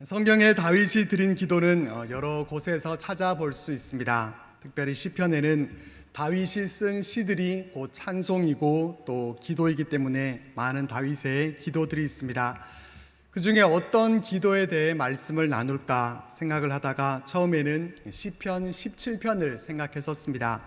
성경에 다윗이 드린 기도는 여러 곳에서 찾아볼 수 있습니다. 특별히 시편에는 다윗이 쓴 시들이 곧 찬송이고 또 기도이기 때문에 많은 다윗의 기도들이 있습니다. 그 중에 어떤 기도에 대해 말씀을 나눌까 생각을 하다가 처음에는 시편 17편을 생각했었습니다.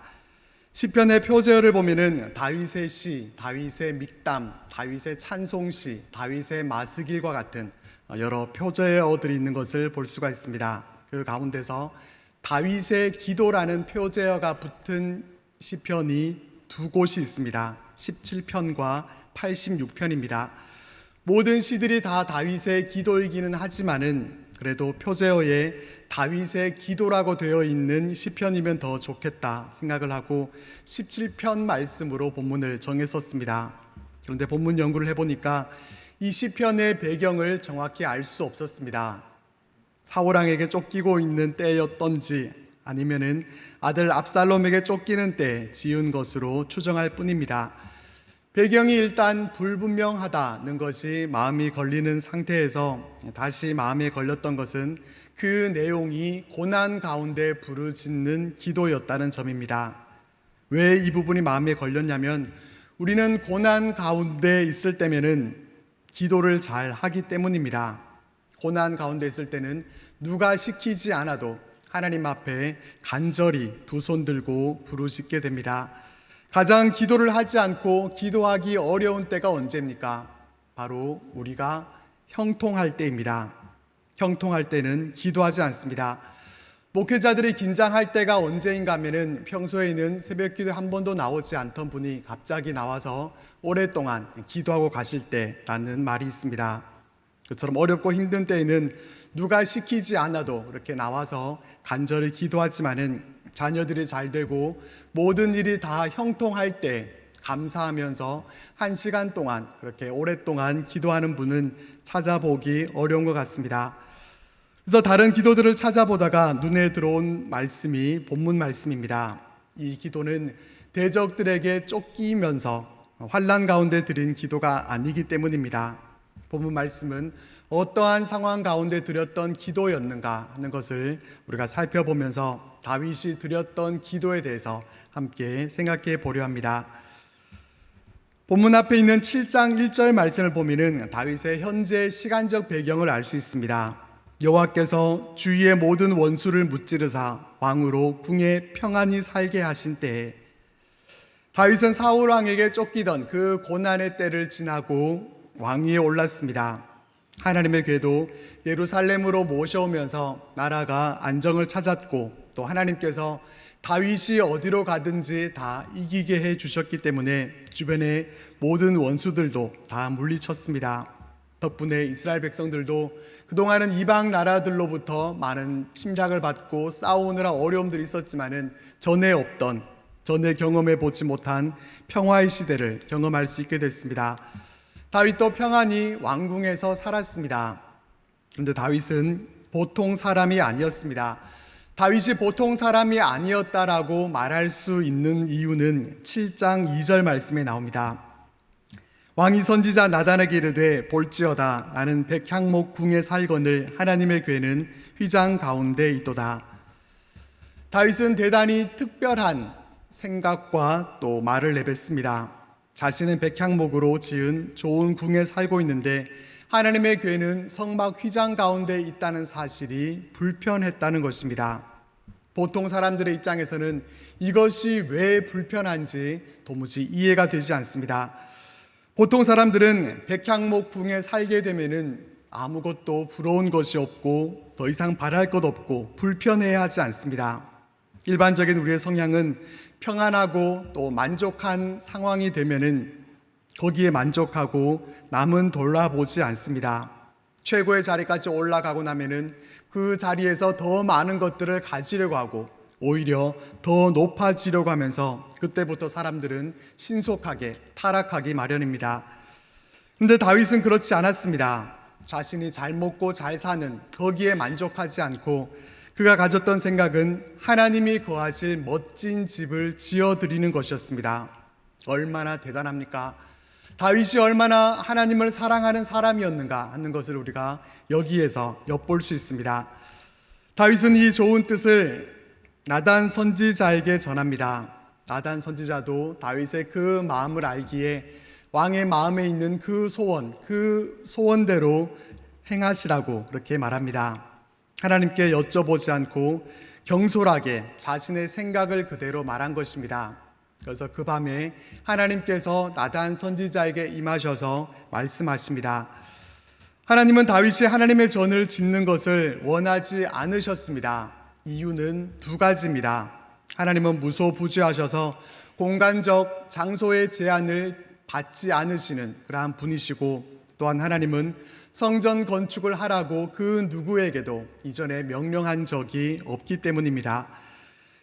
시편의 표제어를 보면은 다윗의 시, 다윗의 믹담, 다윗의 찬송시, 다윗의 마스길과 같은 여러 표제어들이 있는 것을 볼 수가 있습니다. 그 가운데서 다윗의 기도라는 표제어가 붙은 시편이 두 곳이 있습니다. 17편과 86편입니다. 모든 시들이 다 다윗의 기도이기는 하지만은 그래도 표제어에 다윗의 기도라고 되어 있는 시편이면 더 좋겠다 생각을 하고 17편 말씀으로 본문을 정했었습니다. 그런데 본문 연구를 해보니까 이 시편의 배경을 정확히 알 수 없었습니다. 사울왕에게 쫓기고 있는 때였던지 아니면은 아들 압살롬에게 쫓기는 때 지은 것으로 추정할 뿐입니다. 배경이 일단 불분명하다는 것이 마음이 걸리는 상태에서 다시 마음에 걸렸던 것은 그 내용이 고난 가운데 부르짖는 기도였다는 점입니다. 왜 이 부분이 마음에 걸렸냐면 우리는 고난 가운데 있을 때면은 기도를 잘 하기 때문입니다. 고난 가운데 있을 때는 누가 시키지 않아도 하나님 앞에 간절히 두 손 들고 부르짖게 됩니다. 가장 기도를 하지 않고 기도하기 어려운 때가 언제입니까? 바로 우리가 형통할 때입니다. 형통할 때는 기도하지 않습니다. 목회자들이 긴장할 때가 언제인가 하면은 평소에는 새벽기도에 한 번도 나오지 않던 분이 갑자기 나와서 오랫동안 기도하고 가실 때라는 말이 있습니다. 그처럼 어렵고 힘든 때에는 누가 시키지 않아도 이렇게 나와서 간절히 기도하지만은 자녀들이 잘 되고 모든 일이 다 형통할 때 감사하면서 1시간 동안 그렇게 오랫동안 기도하는 분은 찾아보기 어려운 것 같습니다. 그래서 다른 기도들을 찾아보다가 눈에 들어온 말씀이 본문 말씀입니다. 이 기도는 대적들에게 쫓기면서 환난 가운데 드린 기도가 아니기 때문입니다. 본문 말씀은 어떠한 상황 가운데 드렸던 기도였는가 하는 것을 우리가 살펴보면서 다윗이 드렸던 기도에 대해서 함께 생각해 보려 합니다. 본문 앞에 있는 7장 1절 말씀을 보면은 다윗의 현재 시간적 배경을 알 수 있습니다. 여호와께서 주위의 모든 원수를 무찌르사 왕으로 궁에 평안히 살게 하신 때에 다윗은 사울 왕에게 쫓기던 그 고난의 때를 지나고 왕위에 올랐습니다. 하나님의 궤도 예루살렘으로 모셔오면서 나라가 안정을 찾았고 또 하나님께서 다윗이 어디로 가든지 다 이기게 해 주셨기 때문에 주변의 모든 원수들도 다 물리쳤습니다. 덕분에 이스라엘 백성들도 그동안은 이방 나라들로부터 많은 침략을 받고 싸우느라 어려움들이 있었지만은 전에 경험해 보지 못한 평화의 시대를 경험할 수 있게 됐습니다. 다윗도 평안히 왕궁에서 살았습니다. 그런데 다윗은 보통 사람이 아니었습니다. 다윗이 보통 사람이 아니었다라고 말할 수 있는 이유는 7장 2절 말씀에 나옵니다. 왕이 선지자 나단에게 이르되 볼지어다 나는 백향목 궁에 살거늘 하나님의 궤는 휘장 가운데 있도다. 다윗은 대단히 특별한 생각과 또 말을 내뱉습니다. 자신은 백향목으로 지은 좋은 궁에 살고 있는데 하나님의 궤는 성막 휘장 가운데 있다는 사실이 불편했다는 것입니다. 보통 사람들의 입장에서는 이것이 왜 불편한지 도무지 이해가 되지 않습니다. 보통 사람들은 백향목 궁에 살게 되면은 아무것도 부러운 것이 없고 더 이상 바랄 것 없고 불편해야 하지 않습니다. 일반적인 우리의 성향은 평안하고 또 만족한 상황이 되면은 거기에 만족하고 남은 돌아보지 않습니다. 최고의 자리까지 올라가고 나면은 그 자리에서 더 많은 것들을 가지려고 하고 오히려 더 높아지려고 하면서 그때부터 사람들은 신속하게 타락하기 마련입니다. 그런데 다윗은 그렇지 않았습니다. 자신이 잘 먹고 잘 사는 거기에 만족하지 않고 그가 가졌던 생각은 하나님이 거하실 멋진 집을 지어드리는 것이었습니다. 얼마나 대단합니까? 다윗이 얼마나 하나님을 사랑하는 사람이었는가 하는 것을 우리가 여기에서 엿볼 수 있습니다. 다윗은 이 좋은 뜻을 나단 선지자에게 전합니다. 나단 선지자도 다윗의 그 마음을 알기에 왕의 마음에 있는 그 소원대로 행하시라고 그렇게 말합니다. 하나님께 여쭤보지 않고 경솔하게 자신의 생각을 그대로 말한 것입니다. 그래서 그 밤에 하나님께서 나단 선지자에게 임하셔서 말씀하십니다. 하나님은 다윗이 하나님의 전을 짓는 것을 원하지 않으셨습니다. 이유는 두 가지입니다. 하나님은 무소부지하셔서 공간적 장소의 제한을 받지 않으시는 그러한 분이시고, 또한 하나님은 성전 건축을 하라고 그 누구에게도 이전에 명령한 적이 없기 때문입니다.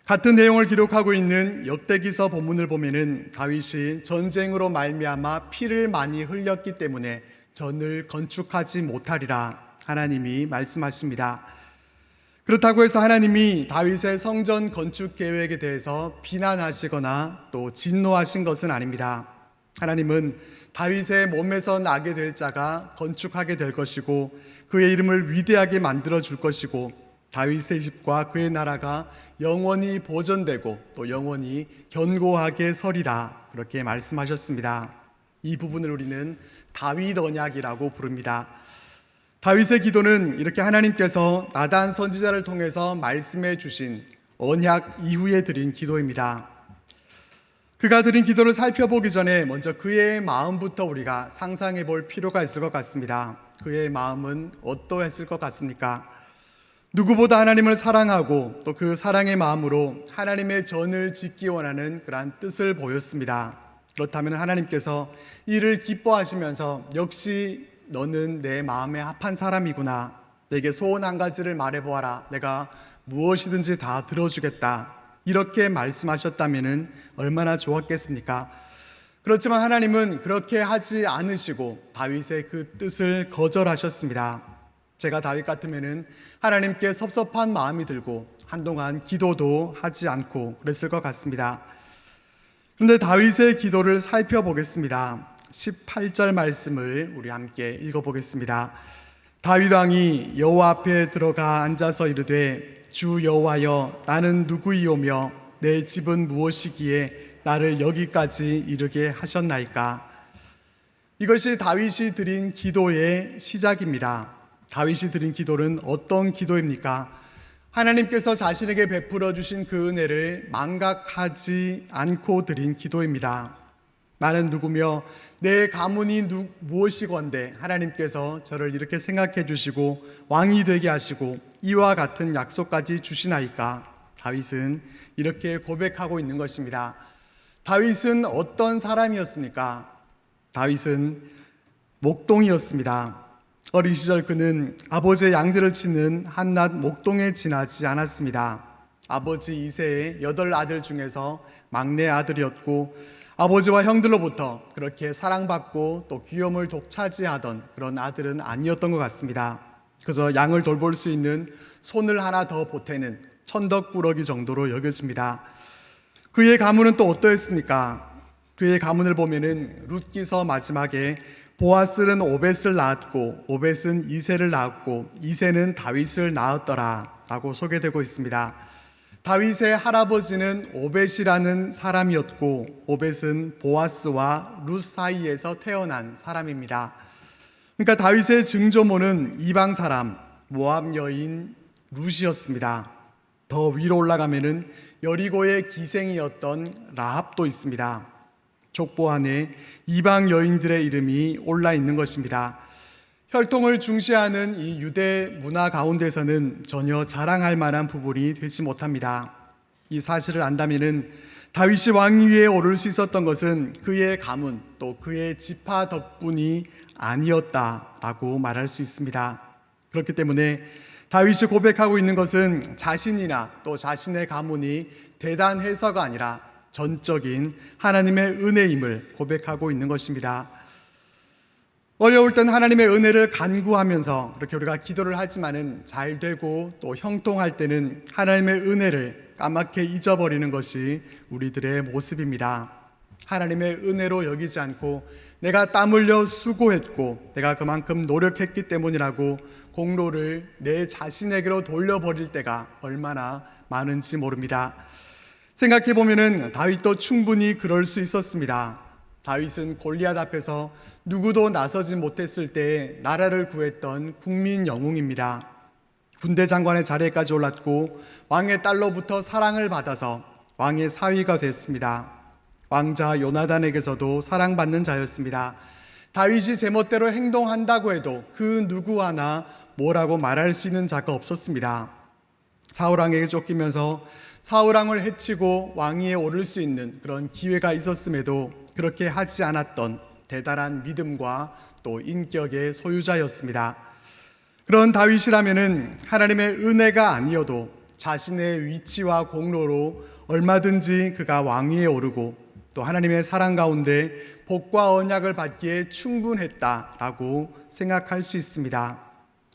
같은 내용을 기록하고 있는 역대기서 본문을 보면은 다윗이 전쟁으로 말미암아 피를 많이 흘렸기 때문에 전을 건축하지 못하리라 하나님이 말씀하십니다. 그렇다고 해서 하나님이 다윗의 성전 건축 계획에 대해서 비난하시거나 또 진노하신 것은 아닙니다. 하나님은 다윗의 몸에서 나게 될 자가 건축하게 될 것이고 그의 이름을 위대하게 만들어 줄 것이고 다윗의 집과 그의 나라가 영원히 보존되고 또 영원히 견고하게 서리라 그렇게 말씀하셨습니다. 이 부분을 우리는 다윗 언약이라고 부릅니다. 다윗의 기도는 이렇게 하나님께서 나단 선지자를 통해서 말씀해 주신 언약 이후에 드린 기도입니다. 그가 드린 기도를 살펴보기 전에 먼저 그의 마음부터 우리가 상상해 볼 필요가 있을 것 같습니다. 그의 마음은 어떠했을 것 같습니까? 누구보다 하나님을 사랑하고 또 그 사랑의 마음으로 하나님의 전을 짓기 원하는 그러한 뜻을 보였습니다. 그렇다면 하나님께서 이를 기뻐하시면서 역시 너는 내 마음에 합한 사람이구나. 내게 소원 한 가지를 말해보아라. 내가 무엇이든지 다 들어주겠다. 이렇게 말씀하셨다면 얼마나 좋았겠습니까? 그렇지만 하나님은 그렇게 하지 않으시고 다윗의 그 뜻을 거절하셨습니다. 제가 다윗 같으면 하나님께 섭섭한 마음이 들고 한동안 기도도 하지 않고 그랬을 것 같습니다. 그런데 다윗의 기도를 살펴보겠습니다. 18절 말씀을 우리 함께 읽어보겠습니다. 다윗 왕이 여호와 앞에 들어가 앉아서 이르되 주 여호와여 나는 누구이오며 내 집은 무엇이기에 나를 여기까지 이르게 하셨나이까. 이것이 다윗이 드린 기도의 시작입니다. 다윗이 드린 기도는 어떤 기도입니까? 하나님께서 자신에게 베풀어 주신 그 은혜를 망각하지 않고 드린 기도입니다. 나는 누구며 내 가문이 무엇이건데 하나님께서 저를 이렇게 생각해 주시고 왕이 되게 하시고 이와 같은 약속까지 주시나이까. 다윗은 이렇게 고백하고 있는 것입니다. 다윗은 어떤 사람이었습니까? 다윗은 목동이었습니다. 어린 시절 그는 아버지의 양들을 치는 한낱 목동에 지나지 않았습니다. 아버지 이새의 8아들 중에서 막내 아들이었고 아버지와 형들로부터 그렇게 사랑받고 또 귀염을 독차지하던 그런 아들은 아니었던 것 같습니다. 그저 양을 돌볼 수 있는 손을 하나 더 보태는 천덕꾸러기 정도로 여겨집니다. 그의 가문은 또 어떠했습니까? 그의 가문을 보면은 룻기서 마지막에 보아스는 오벳을 낳았고 오벳은 이새를 낳았고 이새는 다윗을 낳았더라 라고 소개되고 있습니다. 다윗의 할아버지는 오벳이라는 사람이었고 오벳은 보아스와 룻 사이에서 태어난 사람입니다. 그러니까 다윗의 증조모는 이방 사람 모압 여인 룻이었습니다. 더 위로 올라가면은 여리고의 기생이었던 라합도 있습니다. 족보 안에 이방 여인들의 이름이 올라 있는 것입니다. 혈통을 중시하는 이 유대 문화 가운데서는 전혀 자랑할 만한 부분이 되지 못합니다. 이 사실을 안다면은 다윗이 왕위에 오를 수 있었던 것은 그의 가문 또 그의 지파 덕분이 아니었다라고 말할 수 있습니다. 그렇기 때문에 다윗이 고백하고 있는 것은 자신이나 또 자신의 가문이 대단해서가 아니라 전적인 하나님의 은혜임을 고백하고 있는 것입니다. 어려울 땐 하나님의 은혜를 간구하면서 그렇게 우리가 기도를 하지만은 잘 되고 또 형통할 때는 하나님의 은혜를 까맣게 잊어버리는 것이 우리들의 모습입니다. 하나님의 은혜로 여기지 않고 내가 땀 흘려 수고했고 내가 그만큼 노력했기 때문이라고 공로를 내 자신에게로 돌려버릴 때가 얼마나 많은지 모릅니다. 생각해 보면은 다윗도 충분히 그럴 수 있었습니다. 다윗은 골리앗 앞에서 누구도 나서지 못했을 때 나라를 구했던 국민 영웅입니다. 군대 장관의 자리에까지 올랐고 왕의 딸로부터 사랑을 받아서 왕의 사위가 됐습니다. 왕자 요나단에게서도 사랑받는 자였습니다. 다윗이 제멋대로 행동한다고 해도 그 누구 하나 뭐라고 말할 수 있는 자가 없었습니다. 사울왕에게 쫓기면서 사울왕을 해치고 왕위에 오를 수 있는 그런 기회가 있었음에도 그렇게 하지 않았던 대단한 믿음과 또 인격의 소유자였습니다. 그런 다윗이라면은 하나님의 은혜가 아니어도 자신의 위치와 공로로 얼마든지 그가 왕위에 오르고 또 하나님의 사랑 가운데 복과 언약을 받기에 충분했다라고 생각할 수 있습니다.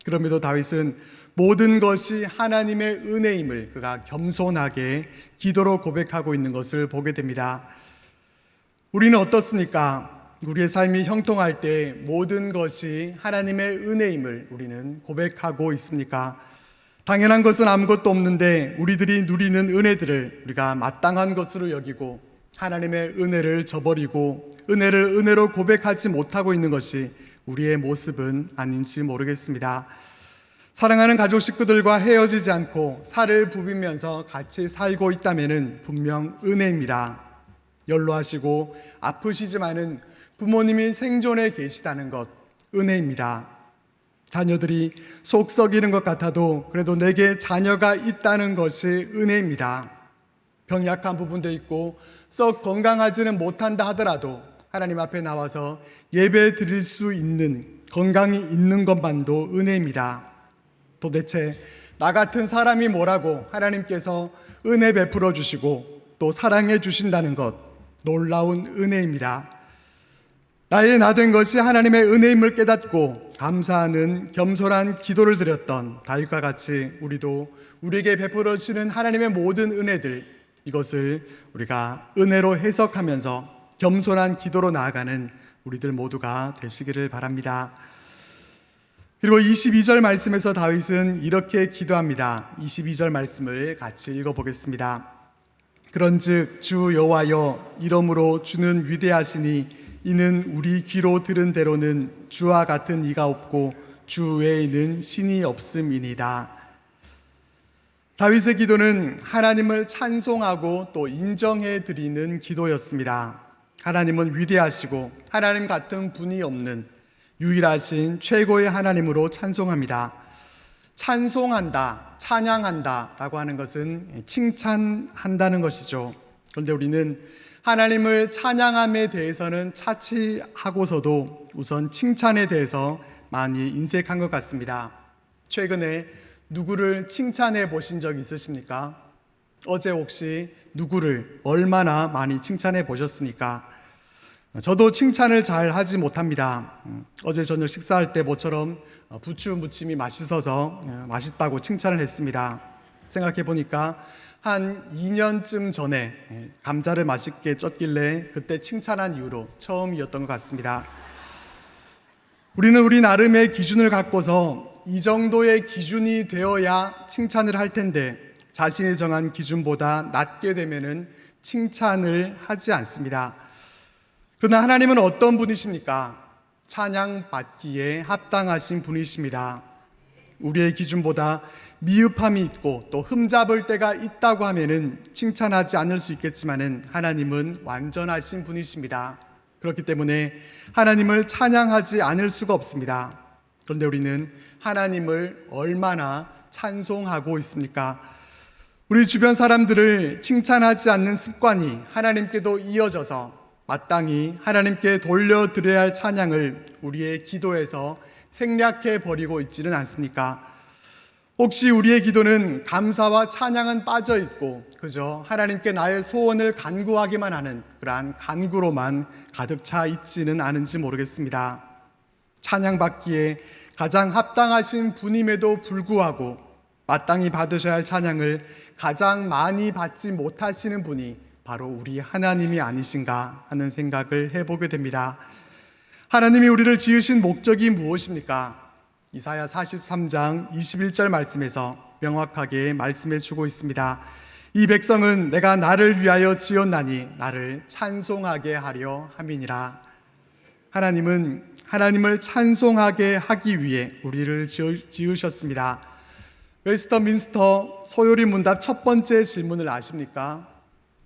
그럼에도 다윗은 모든 것이 하나님의 은혜임을 그가 겸손하게 기도로 고백하고 있는 것을 보게 됩니다. 우리는 어떻습니까? 우리의 삶이 형통할 때 모든 것이 하나님의 은혜임을 우리는 고백하고 있습니까? 당연한 것은 아무것도 없는데 우리들이 누리는 은혜들을 우리가 마땅한 것으로 여기고 하나님의 은혜를 저버리고 은혜를 은혜로 고백하지 못하고 있는 것이 우리의 모습은 아닌지 모르겠습니다. 사랑하는 가족 식구들과 헤어지지 않고 살을 부비면서 같이 살고 있다면 분명 은혜입니다. 연로하시고 아프시지만은 부모님이 생존해 계시다는 것 은혜입니다. 자녀들이 속 썩이는 것 같아도 그래도 내게 자녀가 있다는 것이 은혜입니다. 병약한 부분도 있고 썩 건강하지는 못한다 하더라도 하나님 앞에 나와서 예배 드릴 수 있는 건강이 있는 것만도 은혜입니다. 도대체 나 같은 사람이 뭐라고 하나님께서 은혜 베풀어 주시고 또 사랑해 주신다는 것 놀라운 은혜입니다. 나의 나 된 것이 하나님의 은혜임을 깨닫고 감사하는 겸손한 기도를 드렸던 다윗과 같이 우리도 우리에게 베풀어 주시는 하나님의 모든 은혜들 이것을 우리가 은혜로 해석하면서 겸손한 기도로 나아가는 우리들 모두가 되시기를 바랍니다. 그리고 22절 말씀에서 다윗은 이렇게 기도합니다. 22절 말씀을 같이 읽어보겠습니다. 그런즉 주 여호와여 이러므로 주는 위대하시니 이는 우리 귀로 들은 대로는 주와 같은 이가 없고 주 외에는 신이 없음이니이다. 다윗의 기도는 하나님을 찬송하고 또 인정해 드리는 기도였습니다. 하나님은 위대하시고 하나님 같은 분이 없는 유일하신 최고의 하나님으로 찬송합니다. 찬송한다, 찬양한다 라고 하는 것은 칭찬한다는 것이죠. 그런데 우리는 하나님을 찬양함에 대해서는 차치하고서도 우선 칭찬에 대해서 많이 인색한 것 같습니다. 최근에 누구를 칭찬해 보신 적 있으십니까? 어제 혹시 누구를 얼마나 많이 칭찬해 보셨습니까? 저도 칭찬을 잘 하지 못합니다. 어제 저녁 식사할 때 모처럼 부추 무침이 맛있어서 맛있다고 칭찬을 했습니다. 생각해 보니까 한 2년쯤 전에 감자를 맛있게 쪘길래 그때 칭찬한 이후로 처음이었던 것 같습니다. 우리는 우리 나름의 기준을 갖고서 이 정도의 기준이 되어야 칭찬을 할 텐데 자신이 정한 기준보다 낮게 되면은 칭찬을 하지 않습니다. 그러나 하나님은 어떤 분이십니까? 찬양받기에 합당하신 분이십니다. 우리의 기준보다 미흡함이 있고 또 흠잡을 때가 있다고 하면은 칭찬하지 않을 수 있겠지만은 하나님은 완전하신 분이십니다. 그렇기 때문에 하나님을 찬양하지 않을 수가 없습니다. 그런데 우리는 하나님을 얼마나 찬송하고 있습니까? 우리 주변 사람들을 칭찬하지 않는 습관이 하나님께도 이어져서 마땅히 하나님께 돌려드려야 할 찬양을 우리의 기도에서 생략해 버리고 있지는 않습니까? 혹시 우리의 기도는 감사와 찬양은 빠져 있고 그저 하나님께 나의 소원을 간구하기만 하는 그러한 간구로만 가득 차 있지는 않은지 모르겠습니다. 찬양받기에 가장 합당하신 분임에도 불구하고 마땅히 받으셔야 할 찬양을 가장 많이 받지 못하시는 분이 바로 우리 하나님이 아니신가 하는 생각을 해보게 됩니다. 하나님이 우리를 지으신 목적이 무엇입니까? 이사야 43장 21절 말씀에서 명확하게 말씀해 주고 있습니다. 이 백성은 내가 나를 위하여 지었나니 나를 찬송하게 하려 함이니라. 하나님은 하나님을 찬송하게 하기 위해 우리를 지으셨습니다. 웨스터민스터 소요리 문답 첫 번째 질문을 아십니까?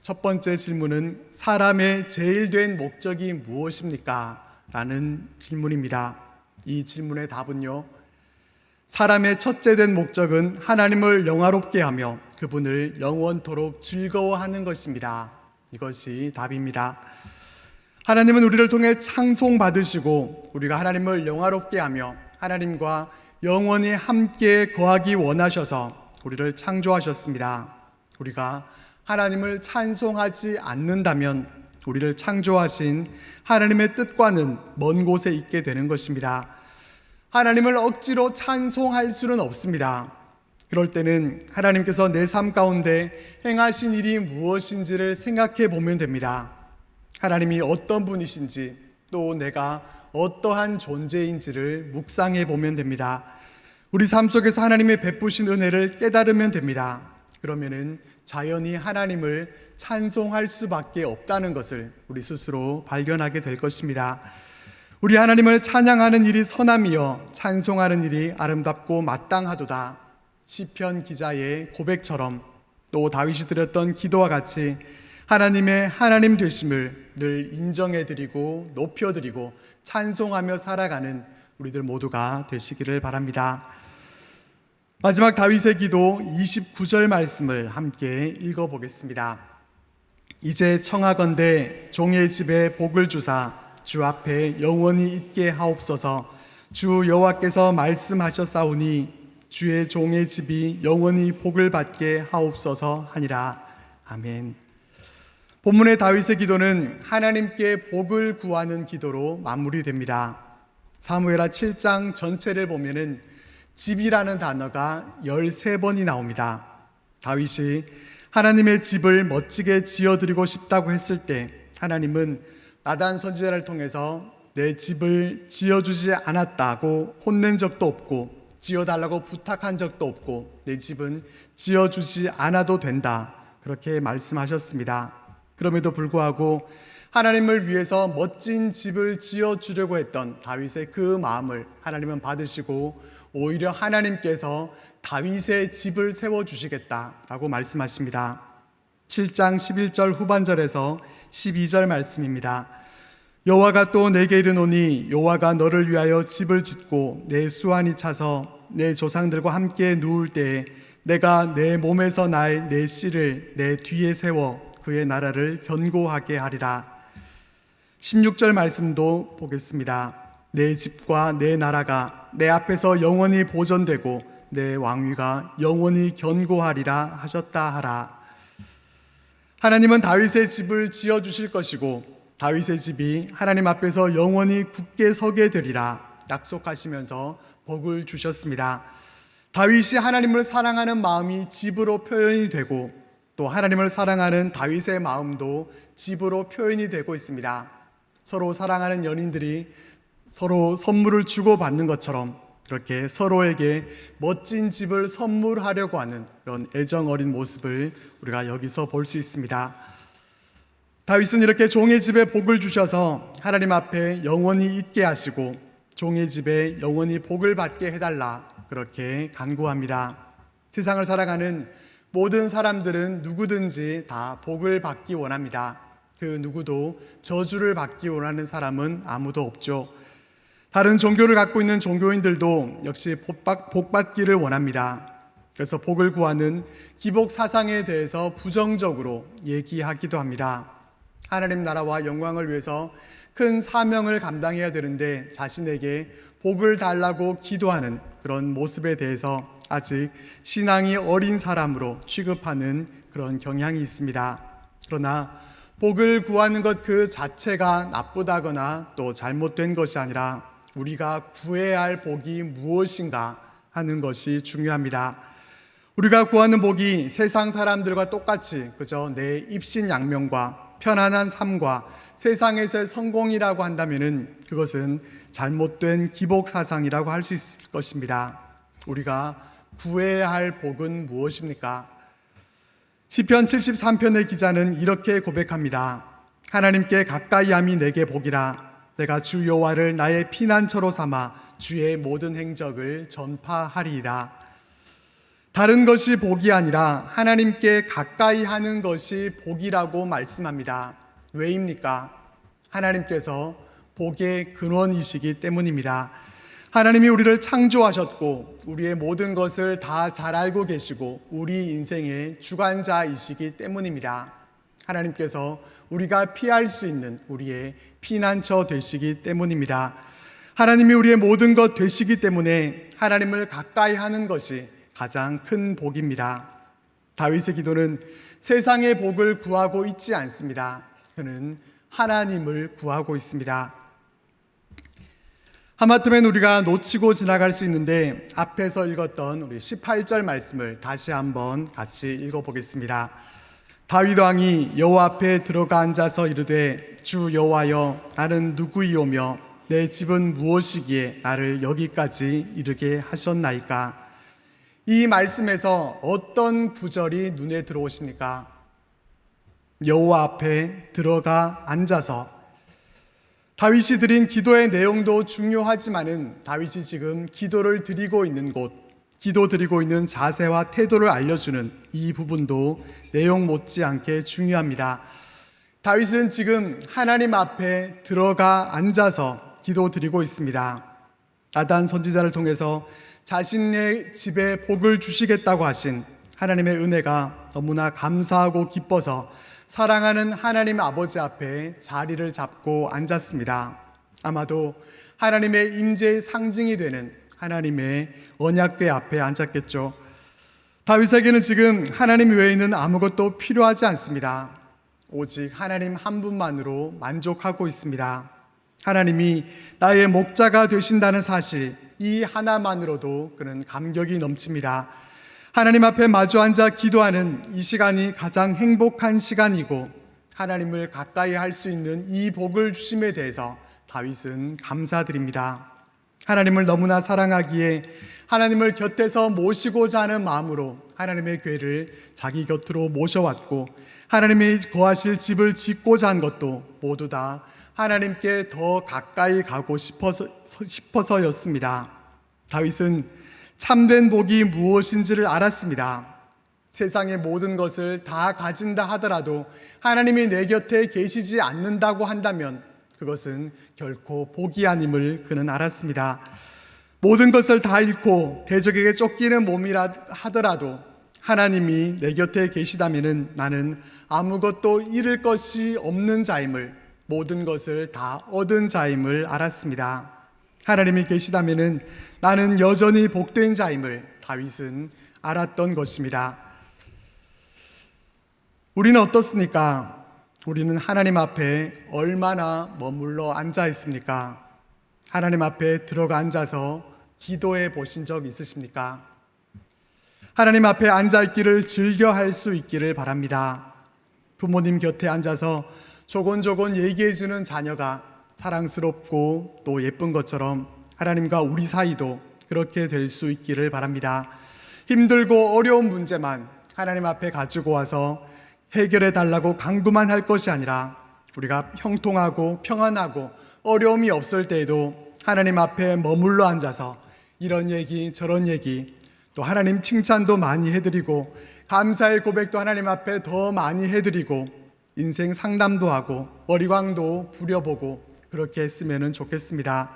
첫 번째 질문은 사람의 제일 된 목적이 무엇입니까? 라는 질문입니다. 이 질문의 답은요, 사람의 첫째 된 목적은 하나님을 영화롭게 하며 그분을 영원토록 즐거워하는 것입니다. 이것이 답입니다. 하나님은 우리를 통해 찬송받으시고 우리가 하나님을 영화롭게 하며 하나님과 영원히 함께 거하기 원하셔서 우리를 창조하셨습니다. 우리가 하나님을 찬송하지 않는다면 우리를 창조하신 하나님의 뜻과는 먼 곳에 있게 되는 것입니다. 하나님을 억지로 찬송할 수는 없습니다. 그럴 때는 하나님께서 내 삶 가운데 행하신 일이 무엇인지를 생각해 보면 됩니다. 하나님이 어떤 분이신지 또 내가 어떠한 존재인지를 묵상해 보면 됩니다. 우리 삶 속에서 하나님의 베푸신 은혜를 깨달으면 됩니다. 그러면은 자연히 하나님을 찬송할 수밖에 없다는 것을 우리 스스로 발견하게 될 것입니다. 우리 하나님을 찬양하는 일이 선함이여 찬송하는 일이 아름답고 마땅하도다. 시편 기자의 고백처럼 또 다윗이 드렸던 기도와 같이 하나님의 하나님 되심을 늘 인정해드리고 높여드리고 찬송하며 살아가는 우리들 모두가 되시기를 바랍니다. 마지막 다윗의 기도 29절 말씀을 함께 읽어보겠습니다. 이제 청하건대 종의 집에 복을 주사 주 앞에 영원히 있게 하옵소서. 주 여호와께서 말씀하셨사오니 주의 종의 집이 영원히 복을 받게 하옵소서 하니라. 아멘. 본문의 다윗의 기도는 하나님께 복을 구하는 기도로 마무리됩니다. 사무엘하 7장 전체를 보면은 집이라는 단어가 13번이 나옵니다. 다윗이 하나님의 집을 멋지게 지어드리고 싶다고 했을 때 하나님은 나단 선지자를 통해서 내 집을 지어주지 않았다고 혼낸 적도 없고 지어달라고 부탁한 적도 없고 내 집은 지어주지 않아도 된다, 그렇게 말씀하셨습니다. 그럼에도 불구하고 하나님을 위해서 멋진 집을 지어주려고 했던 다윗의 그 마음을 하나님은 받으시고 오히려 하나님께서 다윗의 집을 세워주시겠다라고 말씀하십니다. 7장 11절 후반절에서 12절 말씀입니다. 여호와가 또 내게 이르노니 여호와가 너를 위하여 집을 짓고 내 수완이 차서 내 조상들과 함께 누울 때에 내가 내 몸에서 날 내 씨를 내 뒤에 세워 그의 나라를 견고하게 하리라. 16절 말씀도 보겠습니다. 내 집과 내 나라가 내 앞에서 영원히 보존되고 내 왕위가 영원히 견고하리라 하셨다 하라. 하나님은 다윗의 집을 지어주실 것이고 다윗의 집이 하나님 앞에서 영원히 굳게 서게 되리라 약속하시면서 복을 주셨습니다. 다윗이 하나님을 사랑하는 마음이 집으로 표현이 되고 또 하나님을 사랑하는 다윗의 마음도 집으로 표현이 되고 있습니다. 서로 사랑하는 연인들이 서로 선물을 주고받는 것처럼 그렇게 서로에게 멋진 집을 선물하려고 하는 그런 애정 어린 모습을 우리가 여기서 볼 수 있습니다. 다윗은 이렇게 종의 집에 복을 주셔서 하나님 앞에 영원히 있게 하시고 종의 집에 영원히 복을 받게 해달라 그렇게 간구합니다. 세상을 살아가는 모든 사람들은 누구든지 다 복을 받기 원합니다. 그 누구도 저주를 받기 원하는 사람은 아무도 없죠. 다른 종교를 갖고 있는 종교인들도 역시 복 받기를 원합니다. 그래서 복을 구하는 기복 사상에 대해서 부정적으로 얘기하기도 합니다. 하나님 나라와 영광을 위해서 큰 사명을 감당해야 되는데 자신에게 복을 달라고 기도하는 그런 모습에 대해서 아직 신앙이 어린 사람으로 취급하는 그런 경향이 있습니다. 그러나 복을 구하는 것 그 자체가 나쁘다거나 또 잘못된 것이 아니라 우리가 구해야 할 복이 무엇인가 하는 것이 중요합니다. 우리가 구하는 복이 세상 사람들과 똑같이 그저 내 입신양명과 편안한 삶과 세상에서의 성공이라고 한다면은 그것은 잘못된 기복 사상이라고 할 수 있을 것입니다. 우리가 구해야 할 복은 무엇입니까? 시편 73편의 기자는 이렇게 고백합니다. 하나님께 가까이함이 내게 복이라. 내가 주 여호와를 나의 피난처로 삼아 주의 모든 행적을 전파하리이다. 다른 것이 복이 아니라 하나님께 가까이 하는 것이 복이라고 말씀합니다. 왜입니까? 하나님께서 복의 근원이시기 때문입니다. 하나님이 우리를 창조하셨고 우리의 모든 것을 다 잘 알고 계시고 우리 인생의 주관자이시기 때문입니다. 하나님께서 우리가 피할 수 있는 우리의 피난처 되시기 때문입니다. 하나님이 우리의 모든 것 되시기 때문에 하나님을 가까이 하는 것이 가장 큰 복입니다. 다윗의 기도는 세상의 복을 구하고 있지 않습니다. 그는 하나님을 구하고 있습니다. 하마터면 우리가 놓치고 지나갈 수 있는데 앞에서 읽었던 우리 18절 말씀을 다시 한번 같이 읽어보겠습니다. 다윗 왕이 여호와 앞에 들어가 앉아서 이르되 주 여호와여 나는 누구이오며 내 집은 무엇이기에 나를 여기까지 이르게 하셨나이까. 이 말씀에서 어떤 구절이 눈에 들어오십니까? 여호와 앞에 들어가 앉아서. 다윗이 드린 기도의 내용도 중요하지만은 다윗이 지금 기도를 드리고 있는 곳, 기도 드리고 있는 자세와 태도를 알려주는 이 부분도 내용 못지않게 중요합니다. 다윗은 지금 하나님 앞에 들어가 앉아서 기도 드리고 있습니다. 나단 선지자를 통해서 자신의 집에 복을 주시겠다고 하신 하나님의 은혜가 너무나 감사하고 기뻐서 사랑하는 하나님 아버지 앞에 자리를 잡고 앉았습니다. 아마도 하나님의 임재의 상징이 되는 하나님의 언약궤 앞에 앉았겠죠. 다윗에게는 지금 하나님 외에는 아무것도 필요하지 않습니다. 오직 하나님 한 분만으로 만족하고 있습니다. 하나님이 나의 목자가 되신다는 사실, 이 하나만으로도 그는 감격이 넘칩니다. 하나님 앞에 마주 앉아 기도하는 이 시간이 가장 행복한 시간이고 하나님을 가까이 할 수 있는 이 복을 주심에 대해서 다윗은 감사드립니다. 하나님을 너무나 사랑하기에 하나님을 곁에서 모시고자 하는 마음으로 하나님의 궤를 자기 곁으로 모셔왔고 하나님의 거하실 집을 짓고자 한 것도 모두 다 하나님께 더 가까이 가고 싶어서였습니다. 다윗은 참된 복이 무엇인지를 알았습니다. 세상의 모든 것을 다 가진다 하더라도 하나님이 내 곁에 계시지 않는다고 한다면 그것은 결코 복이 아님을 그는 알았습니다. 모든 것을 다 잃고 대적에게 쫓기는 몸이라 하더라도 하나님이 내 곁에 계시다면 나는 아무것도 잃을 것이 없는 자임을, 모든 것을 다 얻은 자임을 알았습니다. 하나님이 계시다면 나는 여전히 복된 자임을 다윗은 알았던 것입니다. 우리는 어떻습니까? 우리는 하나님 앞에 얼마나 머물러 앉아 있습니까? 하나님 앞에 들어가 앉아서 기도해 보신 적 있으십니까? 하나님 앞에 앉아 있기를 즐겨 할 수 있기를 바랍니다. 부모님 곁에 앉아서 조곤조곤 얘기해 주는 자녀가 사랑스럽고 또 예쁜 것처럼 하나님과 우리 사이도 그렇게 될 수 있기를 바랍니다. 힘들고 어려운 문제만 하나님 앞에 가지고 와서 해결해 달라고 간구만 할 것이 아니라 우리가 형통하고 평안하고 어려움이 없을 때에도 하나님 앞에 머물러 앉아서 이런 얘기 저런 얘기 또 하나님 칭찬도 많이 해드리고 감사의 고백도 하나님 앞에 더 많이 해드리고 인생 상담도 하고 어리광도 부려보고 그렇게 했으면 좋겠습니다.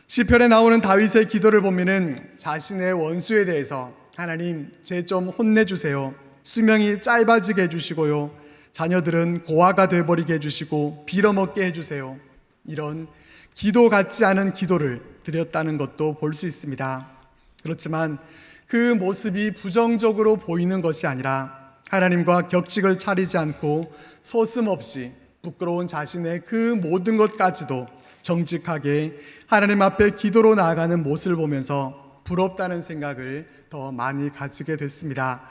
시편에 나오는 다윗의 기도를 보면은 자신의 원수에 대해서 하나님 쟤 좀 혼내주세요. 수명이 짧아지게 해주시고요. 자녀들은 고아가 되어버리게 해주시고 빌어먹게 해주세요. 이런 기도 같지 않은 기도를 드렸다는 것도 볼 수 있습니다. 그렇지만 그 모습이 부정적으로 보이는 것이 아니라 하나님과 격식을 차리지 않고 서슴없이 부끄러운 자신의 그 모든 것까지도 정직하게 하나님 앞에 기도로 나아가는 모습을 보면서 부럽다는 생각을 더 많이 가지게 됐습니다.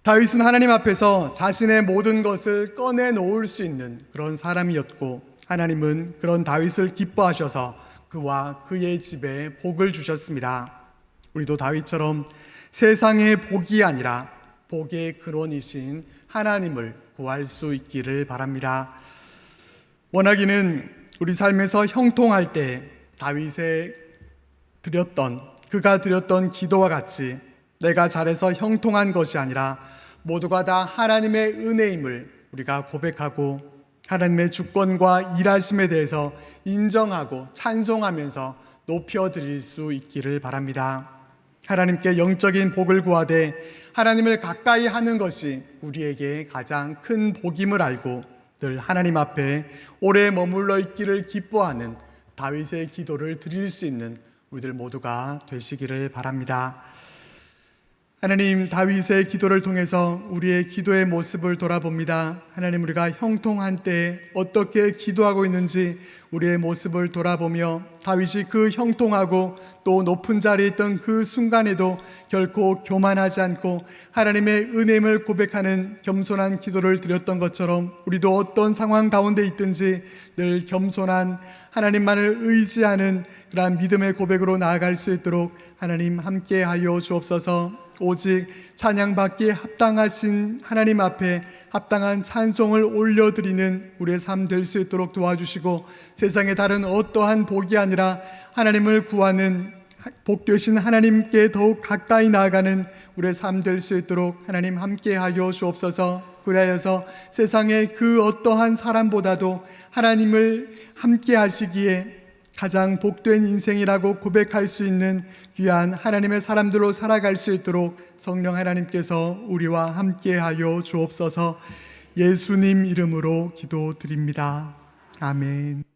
다윗은 하나님 앞에서 자신의 모든 것을 꺼내놓을 수 있는 그런 사람이었고, 하나님은 그런 다윗을 기뻐하셔서 그와 그의 집에 복을 주셨습니다. 우리도 다윗처럼 세상의 복이 아니라 복의 근원이신 하나님을 구할 수 있기를 바랍니다. 원하기는 우리 삶에서 형통할 때 다윗의 그가 드렸던 기도와 같이 내가 잘해서 형통한 것이 아니라 모두가 다 하나님의 은혜임을 우리가 고백하고 하나님의 주권과 일하심에 대해서 인정하고 찬송하면서 높여드릴 수 있기를 바랍니다. 하나님께 영적인 복을 구하되 하나님을 가까이 하는 것이 우리에게 가장 큰 복임을 알고 늘 하나님 앞에 오래 머물러 있기를 기뻐하는 다윗의 기도를 드릴 수 있는 우리들 모두가 되시기를 바랍니다. 하나님, 다윗의 기도를 통해서 우리의 기도의 모습을 돌아봅니다. 하나님, 우리가 형통한 때에 어떻게 기도하고 있는지 우리의 모습을 돌아보며 다윗이 그 형통하고 또 높은 자리에 있던 그 순간에도 결코 교만하지 않고 하나님의 은혜임을 고백하는 겸손한 기도를 드렸던 것처럼 우리도 어떤 상황 가운데 있든지 늘 겸손한 하나님만을 의지하는 그러한 믿음의 고백으로 나아갈 수 있도록 하나님 함께하여 주옵소서. 오직 찬양받기에 합당하신 하나님 앞에 합당한 찬송을 올려드리는 우리의 삶 될 수 있도록 도와주시고, 세상의 다른 어떠한 복이 아니라 하나님을 구하는 복 되신 하나님께 더욱 가까이 나아가는 우리의 삶 될 수 있도록 하나님 함께하여 주옵소서. 그리하여서 세상의 그 어떠한 사람보다도 하나님을 함께 하시기에 가장 복된 인생이라고 고백할 수 있는 귀한 하나님의 사람들로 살아갈 수 있도록 성령 하나님께서 우리와 함께하여 주옵소서. 예수님 이름으로 기도드립니다. 아멘.